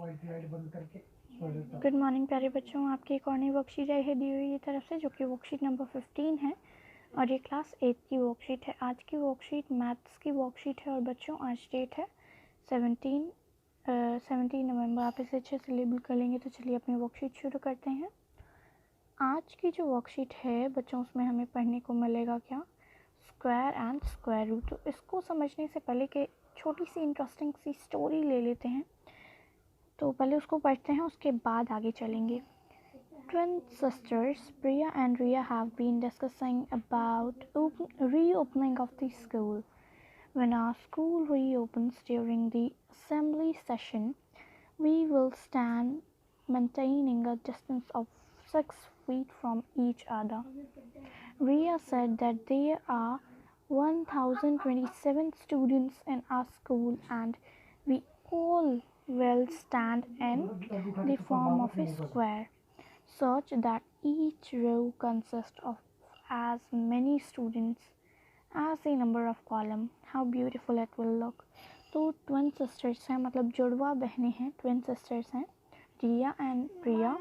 Good morning प्यारे बच्चों, आपकी एक और नई वर्कशीट आई है दी हुई की तरफ से, जो कि वर्कशीट नंबर 15 है और ये क्लास 8 की वर्कशीट है। आज की वर्कशीट मैथ्स की वर्कशीट है और बच्चों आज डेट है 17 नवंबर। आप इसे अच्छे से लेबल कर लेंगे तो चलिए अपनी वर्कशीट शुरू करते हैं। आज की जो वर्कशीट है बच्चों, उसमें हमें पढ़ने को मिलेगा क्या, स्क्वायर एंड स्क्वायर रूट। तो इसको समझने से पहले कि छोटी सी इंटरेस्टिंग सी स्टोरी ले लेते हैं, तो पहले उसको पढ़ते हैं, उसके बाद आगे चलेंगे। Twin sisters Priya and Riya have been discussing about reopening of the school. When our school reopens during the assembly session, we will stand maintaining a distance of 6 feet from each other. Riya said that there are 1027 students in our school and we all will stand in the form of a square, such that each row consists of as many students as the number of column. How beautiful it will look. तो twin sisters हैं, मतलब जुड़वा बहनें हैं, twin sisters हैं रिया and प्रिया।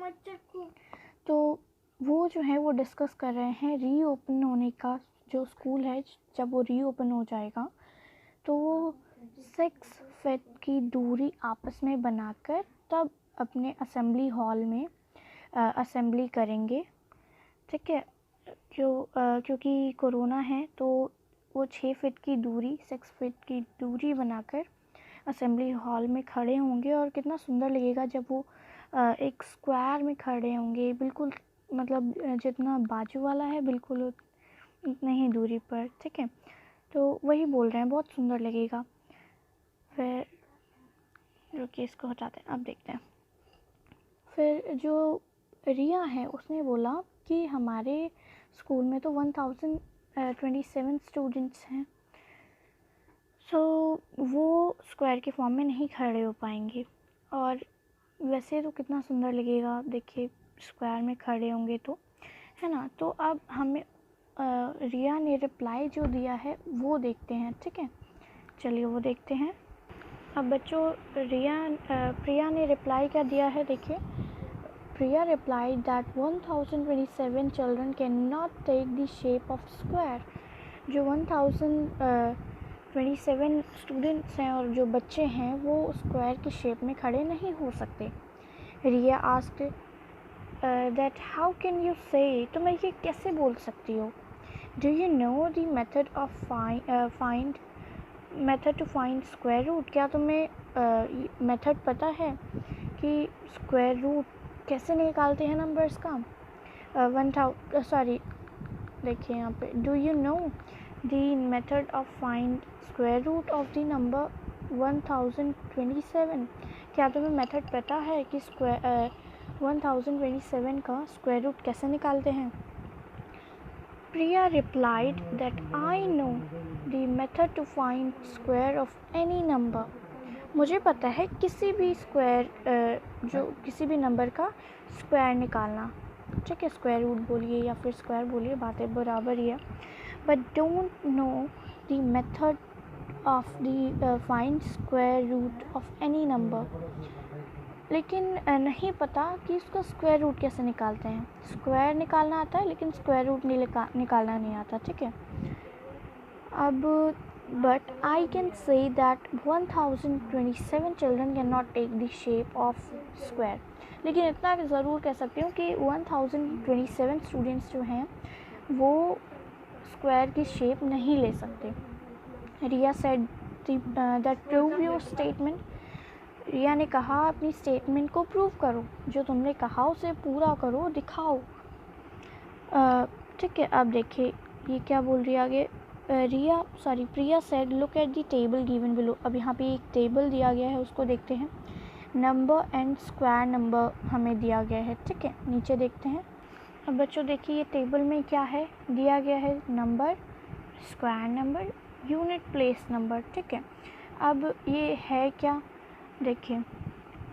तो वो जो है वो डिस्कस कर रहे हैं रीओपन होने का। जो स्कूल है जब वो रीओपन हो जाएगा तो वो 6 फीट की दूरी आपस में बनाकर तब अपने असेंबली हॉल में असेंबली करेंगे। ठीक है, क्योंकि कोरोना है तो वो 6 फीट की दूरी 6 फीट की दूरी बनाकर असेंबली हॉल में खड़े होंगे। और कितना सुंदर लगेगा जब वो एक स्क्वायर में खड़े होंगे, बिल्कुल मतलब जितना बाजू वाला है बिल्कुल उतनी ही दूरी पर। ठीक है, तो वही बोल रहे हैं, बहुत सुंदर लगेगा। फिर रुकिए, इसको हटाते हैं, अब देखते हैं। फिर जो रिया है उसने बोला कि हमारे स्कूल में तो 1027 स्टूडेंट्स हैं, सो वो स्क्वायर के फॉर्म में नहीं खड़े हो पाएंगे। और वैसे तो कितना सुंदर लगेगा, देखिए स्क्वायर में खड़े होंगे तो, है ना। तो अब हमें रिया ने रिप्लाई जो दिया है वो देखते हैं। ठीक है, चलिए वो देखते हैं। अब बच्चों प्रिया ने रिप्लाई क्या दिया है, देखिए। Priya replied that 1027 children cannot take the shape of square. जो 1027 स्टूडेंट्स हैं और जो बच्चे हैं वो स्क्वायर की शेप में खड़े नहीं हो सकते। रिया asked that how can you say, तुम ये कैसे बोल सकती हो। Do you know the method of to find square root, क्या तुम्हें मेथड पता है कि स्क्वायर रूट कैसे निकालते हैं नंबर्स का। देखिए यहाँ पे, do you know the method of find square root of the number 1027, क्या तुम्हें मेथड पता है कि 1027 का स्क्वायर रूट कैसे निकालते हैं। Priya replied that I know the method to find square of any number, मुझे पता है किसी भी स्क्वायर जो किसी भी नंबर का स्क्वायर निकालना। ठीक है, स्क्वायर रूट बोलिए या फिर स्क्वायर बोलिए, बातें बराबर ही है। But don't know the method of the find square root of any number, लेकिन नहीं पता कि उसका स्क्वायर रूट कैसे निकालते हैं। स्क्वायर निकालना आता है लेकिन स्क्वायर रूट निकालना नहीं आता। ठीक है, अब but I can say that 1027 children cannot take the shape of square, लेकिन इतना ज़रूर कह सकती हूँ कि 1027 स्टूडेंट्स जो हैं वो स्क्वायर की शेप नहीं ले सकते। रिया said that prove your statement, रिया ने कहा अपनी स्टेटमेंट को प्रूव करो, जो तुमने कहा उसे पूरा करो, दिखाओ। ठीक है, अब देखिए ये क्या बोल रही है आगे। प्रिया said look at the table given below, अब यहाँ पे एक टेबल दिया गया है उसको देखते हैं। नंबर एंड स्क्वायर नंबर हमें दिया गया है। ठीक है, नीचे देखते हैं। अब बच्चों देखिए ये टेबल में क्या है दिया गया है, number, square number, unit place number. ठीक है, अब ये है क्या, देखिए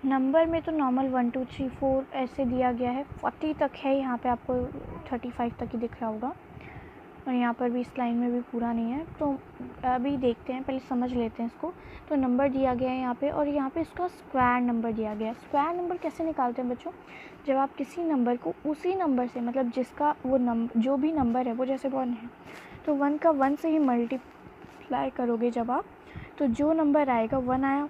नंबर में तो नॉर्मल 1 2 3 4 ऐसे दिया गया है, 40 तक है यहाँ पे, आपको 35 तक ही दिख रहा होगा। और यहाँ पर भी इस लाइन में भी पूरा नहीं है। तो अभी देखते हैं, पहले समझ लेते हैं इसको। तो नंबर दिया गया है यहाँ पे, और यहाँ पे इसका स्क्वायर नंबर दिया गया है। स्क्वायर नंबर कैसे निकालते हैं बच्चों? जब आप किसी नंबर को उसी नंबर से, मतलब जिसका वो नंबर, जो भी नंबर है वो जैसे 1 है तो 1 का 1 से ही मल्टीप्लाई करोगे जब आप, तो जो नंबर आएगा 1 आया,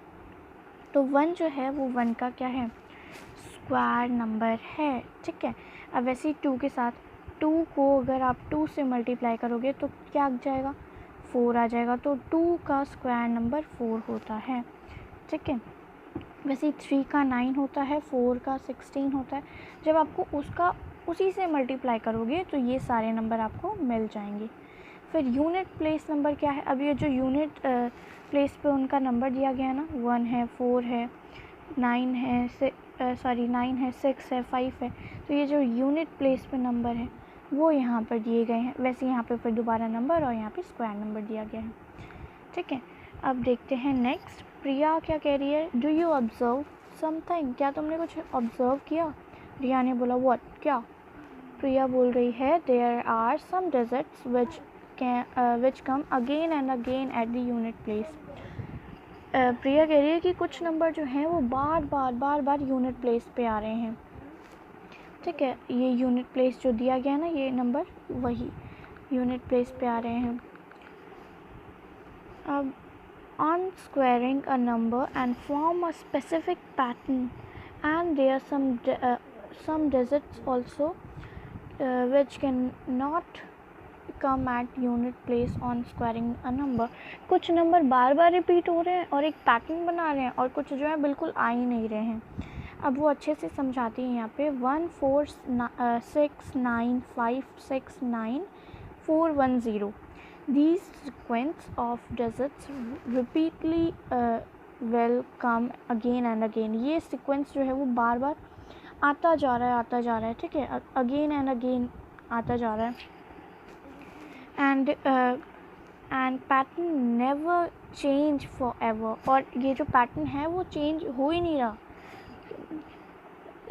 तो 1 जो है वो 1 का क्या है? स्क्वायर नंबर है। ठीक है। अब वैसे ही 2 के साथ, 2 को अगर आप 2 से मल्टीप्लाई करोगे तो क्या आ जाएगा? 4 आ जाएगा। तो 2 का स्क्वायर नंबर 4 होता है। ठीक है। वैसे ही 3 का 9 होता है, 4 का 16 होता है। जब आपको उसका उसी से मल्टीप्लाई करोगे तो ये सारे नंबर आपको मिल जाएंगे। फिर यूनिट प्लेस नंबर क्या है? अब ये जो यूनिट प्लेस पे उनका नंबर दिया गया है ना, 1 है, 4 है, 9 है, 9 है, 6 है, 5 है, तो ये जो यूनिट प्लेस पे नंबर है वो यहाँ पर दिए गए हैं। वैसे यहाँ पे फिर दोबारा नंबर और यहाँ पे स्क्वायर नंबर दिया गया है। ठीक है। अब देखते हैं नेक्स्ट। प्रिया क्या कह रही है? Do you observe something? क्या तुमने कुछ ऑब्जर्व किया? प्रिया ने बोला व्हाट? क्या? प्रिया बोल रही है there are some desserts which come again and again at the unit place. Priya कह रही है कि कुछ नंबर जो हैं वो बार बार यूनिट प्लेस पे आ रहे हैं। ठीक है। ये यूनिट प्लेस जो दिया गया है ना, ये नंबर वही यूनिट प्लेस पे आ रहे हैं। अब on squaring a number and form a specific pattern, and there are some digits also which cannot come at unit place on squaring a number। कुछ नंबर बार बार रिपीट हो रहे हैं और एक पैटर्न बना रहे हैं, और कुछ जो है बिल्कुल आ ही नहीं रहे हैं। अब वो अच्छे से समझाती हैं यहाँ पे। 1 4 6 9 5 6 9 4 1 0। These sequence of digits repeatedly will come again and again। ये सीक्वेंस जो है वो बार बार आता जा रहा है। ठीक है। अगेन एंड अगेन आता जा रहा है। And pattern never change for ever. और ये जो पैटर्न है वो चेंज हो ही नहीं रहा।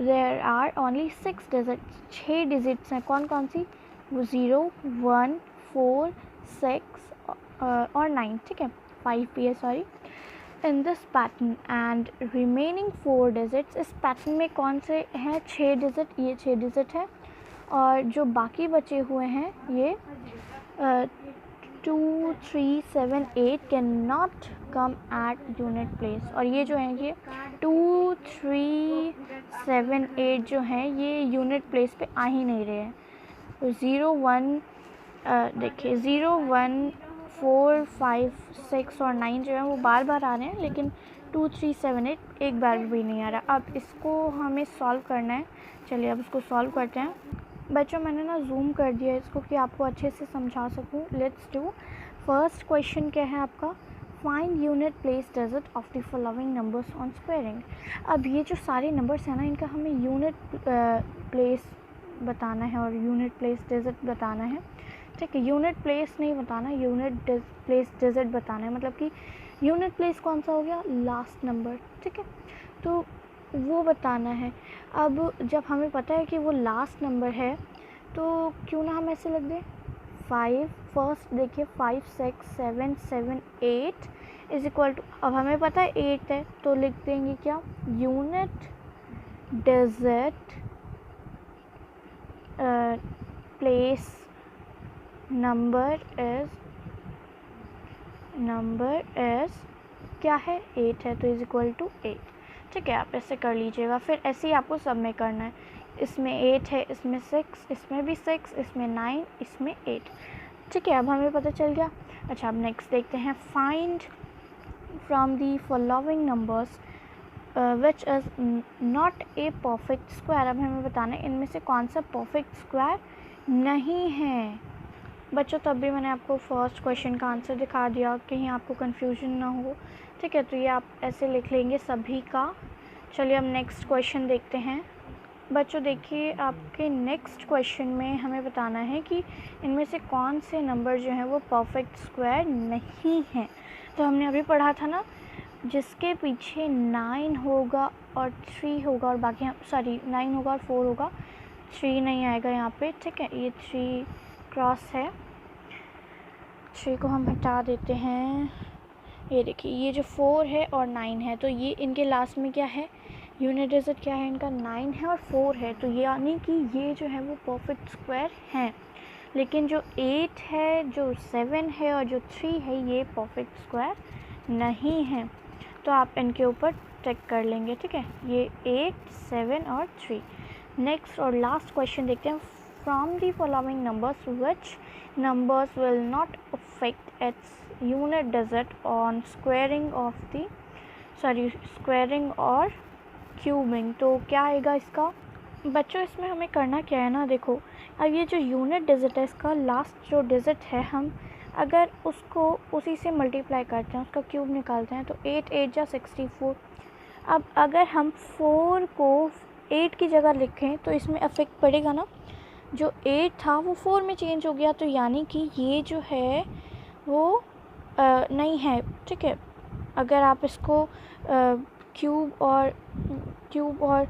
There are only 6 digits। 6 digits हैं। कौन कौन सी? वो 0 1 4 6 और 9। ठीक है। 5 भी है, sorry. In this pattern and remaining 4 digits. इस पैटर्न में कौन से हैं? 6 डिजिट। ये 6 डिजिट है, और जो बाकी बचे हुए हैं ये 2 3 7 8 can not come at unit place. और ये जो है ये 2 3 7 8 जो हैं ये यूनिट प्लेस पे आ ही नहीं रहे हैं। तो 0 1 देखिए 0 1 4 5 6 और 9 जो है वो बार बार आ रहे हैं, लेकिन 2 3 7 8 एक बार भी नहीं आ रहा। अब इसको हमें सॉल्व करना है। चलिए अब इसको सॉल्व करते हैं। बच्चों मैंने ना जूम कर दिया इसको कि आपको अच्छे से समझा सकूं। Let's do. फर्स्ट क्वेश्चन क्या है आपका? Find unit place digit of the following numbers on squaring. अब ये जो सारे नंबर्स हैं ना, इनका हमें यूनिट प्लेस बताना है और यूनिट प्लेस डिजिट बताना है। ठीक है। यूनिट प्लेस नहीं बताना, यूनिट प्लेस डिजिट बताना है। मतलब कि यूनिट प्लेस कौन सा हो गया? Last number. ठीक है। तो वो बताना है। अब जब हमें पता है कि वो लास्ट नंबर है तो क्यों ना हम ऐसे लिख दें 5। फर्स्ट देखिए 5 6 7 7 8 इज इक्वल टू, अब हमें पता है 8 है तो लिख देंगे क्या? Unit digit place number is क्या है? 8 है तो इज इक्वल टू 8। ठीक है। आप ऐसे कर लीजिएगा। फिर ऐसे ही आपको सब में करना है। इसमें 8 है, इसमें 6, इसमें भी 6, इसमें 9, इसमें 8। ठीक है। अब हमें पता चल गया। अच्छा अब नेक्स्ट देखते हैं। Find from the following numbers which is not a perfect square. अब हमें बताना है इनमें से कौन सा परफेक्ट स्क्वायर नहीं है। बच्चों तब भी मैंने आपको फर्स्ट क्वेश्चन का आंसर दिखा दिया, कहीं आपको कन्फ्यूजन ना हो। ठीक है। तो ये आप ऐसे लिख लेंगे सभी का। चलिए अब नेक्स्ट क्वेश्चन देखते हैं। बच्चों देखिए आपके नेक्स्ट क्वेश्चन में हमें बताना है कि इनमें से कौन से नंबर जो हैं वो परफेक्ट स्क्वायर नहीं हैं। तो हमने अभी पढ़ा था ना, जिसके पीछे 9 होगा और 3 होगा और बाकी 9 होगा और 4 होगा, 3 नहीं आएगा यहाँ पे। ठीक है। ये 3 क्रॉस है 3 को हम हटा देते हैं। ये देखिए, ये जो 4 है और 9 है, तो ये इनके लास्ट में क्या है, यूनिट डिजिट क्या है इनका, 9 है और 4 है, तो यानी कि ये जो है वो परफेक्ट स्क्वायर हैं। लेकिन जो 8 है, जो 7 है और जो 3 है, ये परफेक्ट स्क्वायर नहीं है। तो आप इनके ऊपर चेक कर लेंगे, ठीक है। ये 8, 7 और 3। नेक्स्ट और लास्ट क्वेश्चन देखते हैं। From the following numbers which numbers will not affect its unit digit on squaring और क्यूबिंग। तो क्या आएगा इसका बच्चों, इसमें हमें करना क्या है ना, देखो अब ये जो यूनिट डिजिट है, इसका लास्ट जो डिजिट है, हम अगर उसको उसी से मल्टीप्लाई करते हैं, उसका क्यूब निकालते हैं, तो 8 8 जा 64। अब अगर हम 4 को 8 की जगह लिखें तो इसमें अफेक्ट पड़ेगा ना, जो 8 था वो 4 में चेंज हो गया, तो यानी कि ये जो है वो नहीं है, ठीक है। अगर आप इसको क्यूब और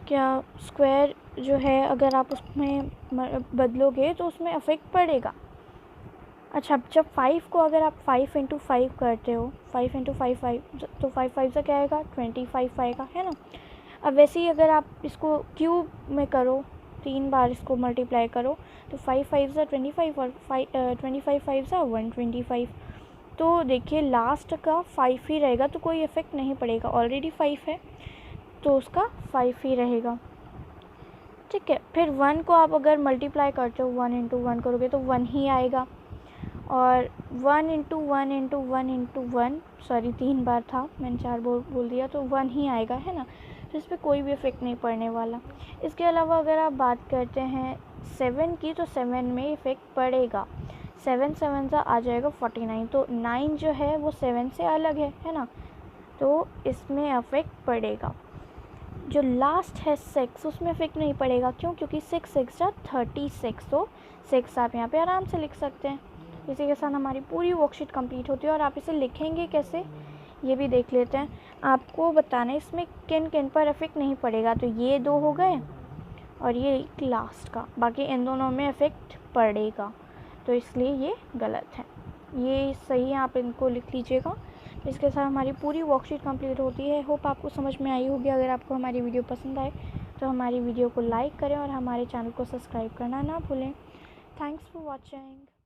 क्या स्क्वायर जो है, अगर आप उसमें बदलोगे तो उसमें अफेक्ट पड़ेगा। अच्छा, जब 5 को अगर आप 5 इंटू 5 करते हो, 5 इंटू 5 5, तो 5 5 से क्या आएगा, 25 आएगा, है ना। अब वैसे ही अगर आप इसको क्यूब में करो, 3 बार इसको मल्टीप्लाई करो, तो 5 5 से 25 और 25 5 से 125। तो देखिए लास्ट का 5 ही रहेगा, तो कोई इफेक्ट नहीं पड़ेगा, ऑलरेडी 5 है तो उसका 5 ही रहेगा, ठीक है। फिर 1 को आप अगर मल्टीप्लाई करते हो, 1 इंटू 1 करोगे तो 1 ही आएगा, और 1 इंटू 1 इंटू 1 इंटू 1, सॉरी 3 बार था, मैंने 4 बोल दिया, तो 1 ही आएगा, है ना। तो इस पर कोई भी इफेक्ट नहीं पड़ने वाला। इसके अलावा अगर आप बात करते हैं 7 की, तो 7 में इफेक्ट पड़ेगा। 7 7 से आ जाएगा 49, तो 9 जो है वो 7 से अलग है ना, तो इसमें अफेक्ट पड़ेगा। जो लास्ट है 6, उसमें इफेक्ट नहीं पड़ेगा, क्यों, क्योंकि 6 6 जा 36, तो 6 आप यहाँ पे आराम से लिख सकते हैं। इसी के साथ हमारी पूरी वर्कशीट कंप्लीट होती है, और आप इसे लिखेंगे कैसे ये भी देख लेते हैं। आपको बताना है इसमें किन किन पर इफेक्ट नहीं पड़ेगा, तो ये 2 हो गए और ये लास्ट का, बाकी इन दोनों में इफेक्ट पड़ेगा, तो इसलिए ये गलत है, ये सही है, आप इनको लिख लीजिएगा। इसके साथ हमारी पूरी वर्कशीट कंप्लीट होती है। होप आपको समझ में आई होगी। अगर आपको हमारी वीडियो पसंद आए तो हमारी वीडियो को लाइक करें और हमारे चैनल को सब्सक्राइब करना ना भूलें। Thanks for watching.